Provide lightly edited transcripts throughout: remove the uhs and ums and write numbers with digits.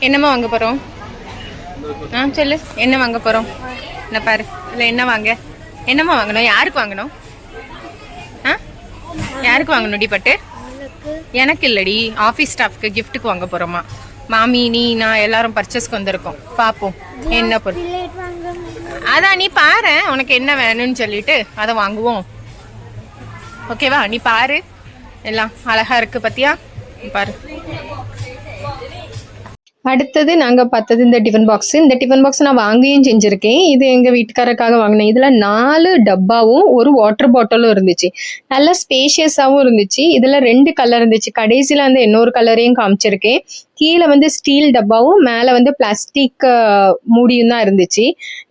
என்னம்மா வாங்க போகிறோம்? சொல்லு, என்ன வாங்க போகிறோம்? என்ன பாரு, இல்லை என்ன வாங்க, என்னம்மா வாங்கணும்? யாருக்கு வாங்கணும்? யாருக்கு வாங்கணும் டிபட்டு? எனக்கு இல்லடி, ஆஃபீஸ் ஸ்டாஃப்க்கு கிஃப்ட்டுக்கு வாங்க போகிறோமா. மாமி நீ நான் எல்லாரும் பர்ச்சேஸ்க்கு வந்திருக்கோம். பார்ப்போம் என்ன பொருள். அதான் நீ பாரு உனக்கு என்ன வேணும்னு சொல்லிட்டு அதை வாங்குவோம். ஓகேவா? நீ பாரு, எல்லாம் அழகா இருக்கு பத்தியா, பாரு. அடுத்தது நாங்கள் பார்த்தது இந்த டிஃபன் பாக்ஸ். இந்த டிஃபன் பாக்ஸ் நான் வாங்கியும் செஞ்சுருக்கேன். இது எங்கள் வீட்டுக்காரருக்காக வாங்கினேன். இதில் 4 டப்பாவும் ஒரு வாட்டர் பாட்டிலும் இருந்துச்சு. நல்லா ஸ்பேஷியஸாகவும் இருந்துச்சு. இதில் 2 கலர் இருந்துச்சு. கடைசியில் வந்து இன்னொரு கலரையும் காமிச்சிருக்கேன். கீழே வந்து ஸ்டீல் டப்பாவும் மேலே வந்து பிளாஸ்டிக் மூடியும் தான் இருந்துச்சு.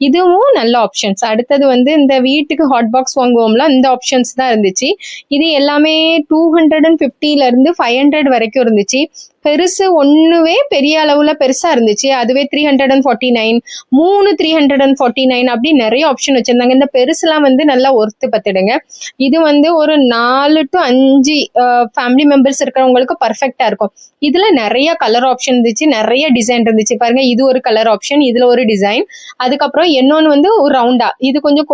இதுவும் நல்ல ஆப்ஷன்ஸ். அடுத்தது வந்து இந்த வீட்டுக்கு ஹாட் பாக்ஸ் வாங்குவோம்ல, இந்த ஆப்ஷன்ஸ் தான் இருந்துச்சு. இது எல்லாமே 250 500 வரைக்கும் இருந்துச்சு. பெருசு ஒண்ணுவே பெரிய அளவுல பெருசா இருந்துச்சு. அதுவே 349, 3 349 அப்படி நிறைய ஆப்ஷன் வச்சிருந்தாங்க. இந்த பெருசுலாம் வந்து நல்லா ஒர்த்து பத்துடுங்க. இது வந்து ஒரு 4 to 5 ஃபேமிலி மெம்பர்ஸ் இருக்கிறவங்களுக்கு பர்ஃபெக்டா இருக்கும். இதுல நிறைய கலர் ஆப்ஷன் இருந்துச்சு, நிறைய டிசைன் இருந்துச்சு. பாருங்க, இது ஒரு கலர் ஆப்ஷன், இதுல ஒரு டிசைன். அதுக்கப்புறம் இன்னொன்னு வந்து ஒரு ரவுண்டா, இது கொஞ்சம்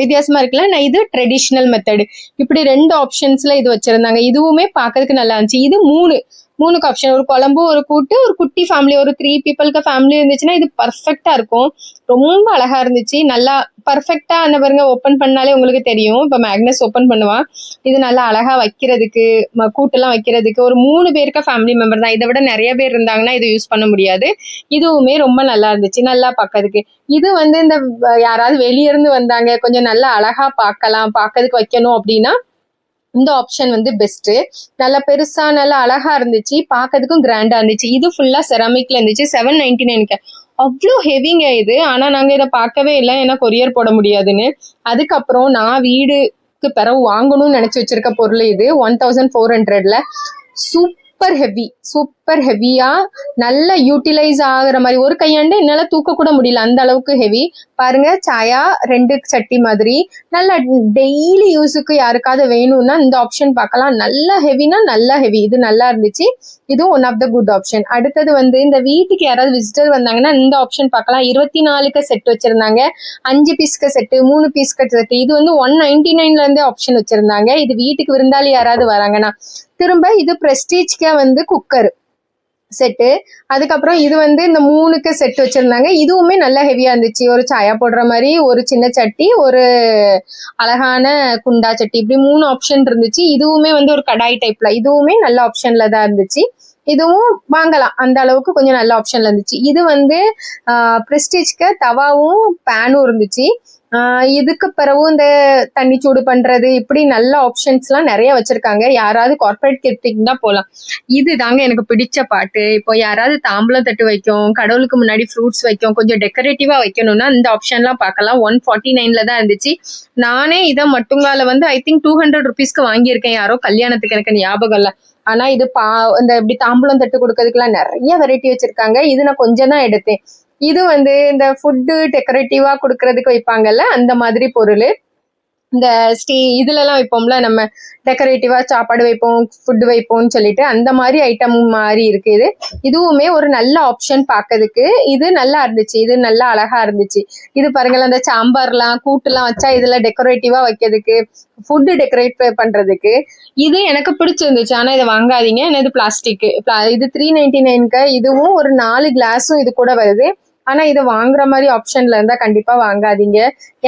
வித்தியாசமா இருக்குல்ல. நான் இது ட்ரெடிஷ்னல் மெத்தடு, இப்படி 2 ஆப்ஷன்ஸ்ல இது வச்சிருந்தாங்க. இதுவுமே பார்க்கறதுக்கு நல்லா இருந்துச்சு. இது 3 ஆப்ஷன், ஒரு குழம்பு, ஒரு கூட்டு, ஒரு குட்டி ஃபேமிலி, ஒரு 3 பீப்புளுக்கு ஃபேமிலி இருந்துச்சுன்னா இது பர்ஃபெக்டா இருக்கும். ரொம்ப அழகா இருந்துச்சு, நல்லா பர்ஃபெக்டா. அந்த பாருங்க, ஓப்பன் பண்ணாலே உங்களுக்கு தெரியும். இப்ப மேக்னஸ் ஓப்பன் பண்ணுவான். இது நல்லா அழகா வைக்கிறதுக்கு, கூட்டெல்லாம் வைக்கிறதுக்கு. ஒரு 3 பேருக்கு ஃபேமிலி மெம்பர் தான். இதை விட நிறைய பேர் இருந்தாங்கன்னா இதை யூஸ் பண்ண முடியாது. இதுவுமே ரொம்ப நல்லா இருந்துச்சு, நல்லா பார்க்கறதுக்கு. இது வந்து இந்த யாராவது வெளியிருந்து வந்தாங்க, கொஞ்சம் நல்லா அழகா பார்க்கறதுக்கு வைக்கணும் அப்படின்னா இந்த ஆப்ஷன் வந்து பெஸ்ட். நல்லா பெருசா நல்லா அழகா இருந்துச்சு, பார்க்கறதுக்கும் கிராண்டா இருந்துச்சு. இது ஃபுல்லா செராமிக்ல இருந்துச்சு. 799. அவ்வளோ ஹெவிங்க இது. ஆனா நாங்க இதை பார்க்கவே இல்லை, ஏன்னா கொரியர் போட முடியாதுன்னு. அதுக்கப்புறம் நான் வீடுக்கு பிறகு வாங்கணும்னு நினைச்சு வச்சிருக்க பொருள் இது 1400ல. சூப்பர் ஹெவியா நல்லா யூட்டிலைஸ் ஆகுற மாதிரி. ஒரு கையாண்டு என்னால தூக்க கூட முடியல, அந்த அளவுக்கு ஹெவி. பாருங்க, சாயா 2 சட்டி மாதிரி. நல்லா டெய்லி யூஸுக்கு யாருக்காவது வேணும்னா இந்த ஆப்ஷன் பார்க்கலாம். நல்லா ஹெவினா நல்லா ஹெவி. இது நல்லா இருந்துச்சு. இதுவும் one of the good option. அடுத்தது வந்து இந்த வீட்டுக்கு யாராவது விசிட்டர் வந்தாங்கன்னா இந்த ஆப்ஷன் பார்க்கலாம். 24க்கு செட் வச்சிருந்தாங்க. 5 பீஸ்க்கு செட்டு, 3 பீஸ்க்கு செட்டு. இது வந்து 199ல இருந்தே ஆப்ஷன் வச்சிருந்தாங்க. இது வீட்டுக்கு விருந்தாளி யாராவது வராங்கன்னா. திரும்ப இது பிரஸ்டீஜ்க்கு வந்து குக்கர் செட்டு. அதுக்கப்புறம் இது வந்து இந்த 3க்கு செட் வச்சிருந்தாங்க. இதுவுமே நல்லா ஹெவியா இருந்துச்சு. ஒரு சாயா போடுற மாதிரி ஒரு சின்ன சட்டி, ஒரு அழகான குண்டா சட்டி, இப்படி 3 ஆப்ஷன் இருந்துச்சு. இதுவுமே வந்து ஒரு கடாய் டைப்ல, இதுவுமே நல்ல ஆப்ஷன்ல தான் இருந்துச்சு. இதுவும் வாங்கலாம், அந்த அளவுக்கு கொஞ்சம் நல்ல ஆப்ஷன்ல இருந்துச்சு. இது வந்து பிரஸ்டீஜ்க்கு தவாவும் பேனும் இருந்துச்சு. இதுக்கு பிறகு இந்த தண்ணி சூடு பண்றது, இப்படி நல்ல ஆப்ஷன்ஸ் எல்லாம் நிறைய வச்சிருக்காங்க. யாராவது கார்பரேட் கிஃப்டிங் தான் போகலாம். இது தாங்க எனக்கு பிடிச்ச பாட்டு. இப்போ யாராவது தாம்பூலம் தட்டு வைக்கும், கடவுளுக்கு முன்னாடி ஃப்ரூட்ஸ் வைக்கும், கொஞ்சம் டெக்கரேட்டிவா வைக்கணும்னா இந்த ஆப்ஷன்லாம் பார்க்கலாம். 149ல தான் இருந்துச்சு. நானே இதை மட்டுங்கால வந்து ஐ திங்க் 200 ருபீஸ்க்கு வாங்கியிருக்கேன், யாரோ கல்யாணத்துக்கு, எனக்கு ஞாபகம் இல்லை. ஆனா இது இந்த இப்படி தாம்பூலம் தட்டு கொடுக்கறதுக்குலாம் நிறைய வெரைட்டி வச்சிருக்காங்க. இது நான் கொஞ்சம் தான் எடுத்தேன். இது வந்து இந்த ஃபுட்டு டெக்கரேட்டிவா கொடுக்கறதுக்கு வைப்பாங்கல்ல, அந்த மாதிரி பொருள். இந்த இதுலலாம் வைப்போம்ல, நம்ம டெக்கரேட்டிவா சாப்பாடு வைப்போம், ஃபுட்டு வைப்போம்னு சொல்லிட்டு, அந்த மாதிரி ஐட்டம் மாதிரி இருக்கு இது. இதுவுமே ஒரு நல்ல ஆப்ஷன் பார்க்கறதுக்கு. இது நல்லா இருந்துச்சு, இது நல்லா அழகா இருந்துச்சு. இது பாருங்களேன், அந்த சாம்பார்லாம் கூட்டுலாம் வச்சா இதுல டெக்கரேட்டிவா வைக்கிறதுக்கு, ஃபுட்டு டெக்கரேட் பண்றதுக்கு. இது எனக்கு பிடிச்சிருந்துச்சு. ஆனா இதை வாங்காதீங்க, ஏன்னா இது பிளாஸ்டிக். இது 399க்கு. இதுவும் ஒரு 4 கிளாஸும் இது கூட வருது. ஆனா இது வாங்குற மாதிரி ஆப்ஷன்ல இருந்தா கண்டிப்பா வாங்காதீங்க.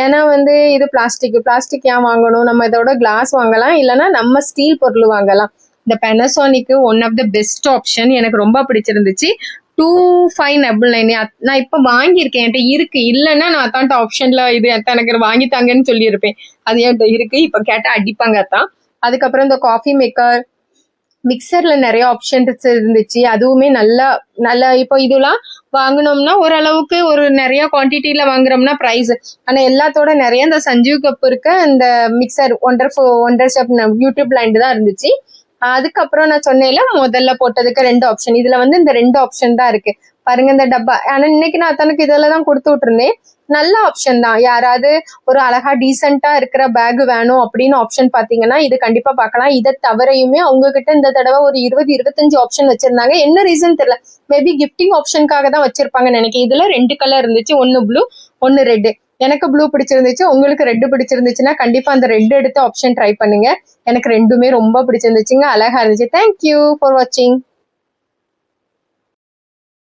ஏன்னா வந்து இது பிளாஸ்டிக் ஏன் வாங்கணும்? நம்ம இதோட கிளாஸ் வாங்கலாம், இல்லைன்னா நம்ம ஸ்டீல் பொருள் வாங்கலாம். இந்த Panasonic one of the best option, எனக்கு ரொம்ப பிடிச்சிருந்துச்சு. 2599. நான் இப்ப வாங்கியிருக்கேன், என்கிட்ட இருக்கு. இல்லைன்னா நான் அத்தான்ட்ட ஆப்ஷன்ல இது எனக்கு வாங்கித்தாங்கன்னு சொல்லியிருப்பேன். அது என்கிட்ட இருக்கு. இப்ப கேட்டா அடிப்பாங்க அத்தான். அதுக்கப்புறம் இந்த காஃபி மேக்கர், மிக்சர்ல நிறைய ஆப்ஷன்ஸ் இருந்துச்சு. அதுவுமே நல்லா இப்போ இதெல்லாம் வாங்கினோம்னா ஓரளவுக்கு ஒரு நிறைய குவான்டிட்டியில வாங்குறோம்னா ப்ரைஸ். ஆனா எல்லாத்தோட நிறைய இந்த சஞ்சீவ் கப் இருக்க இந்த மிக்சர் ஒண்டர் ஷாப் யூடியூப் லைண்ட் தான் இருந்துச்சு. அதுக்கப்புறம் நான் சொன்னேன்ல, முதல்ல போட்டதுக்கு 2 ஆப்ஷன். இதுல வந்து இந்த 2 ஆப்ஷன் தான் இருக்கு. பாருங்க இந்த டப்பா. ஆனா இன்னைக்கு நான் தனக்கு இதெல்லாம் தான் கொடுத்து விட்டுருந்தேன். நல்ல ஆப்ஷன் தான். யாராவது ஒரு அழகா டீசெண்டா இருக்கிற பேக் வேணும் அப்படின்னு ஆப்ஷன் பாத்தீங்கன்னா இது கண்டிப்பா பார்க்கலாம். இதை தவிரையுமே அவங்க கிட்ட இந்த தடவை ஒரு 20-25 ஆப்ஷன் வச்சிருந்தாங்க. என்ன ரீசன் தெரியல, மேபி கிஃப்டிங் ஆப்ஷனுக்காக தான் வச்சிருப்பாங்கன்னு நினைக்கிறேன். இதுல 2 கலர் இருந்துச்சு, ஒன்னு ப்ளூ ஒன்னு ரெட். எனக்கு ப்ளூ பிடிச்சிருந்துச்சு, உங்களுக்கு ரெட் பிடிச்சிருந்துச்சுன்னா கண்டிப்பா அந்த ரெட் எடுத்து ஆப்ஷன் ட்ரை பண்ணுங்க. எனக்கு ரெண்டுமே ரொம்ப பிடிச்சிருந்துச்சுங்க, அழகா இருந்துச்சு. தேங்க்யூ ஃபார் வாட்சிங்.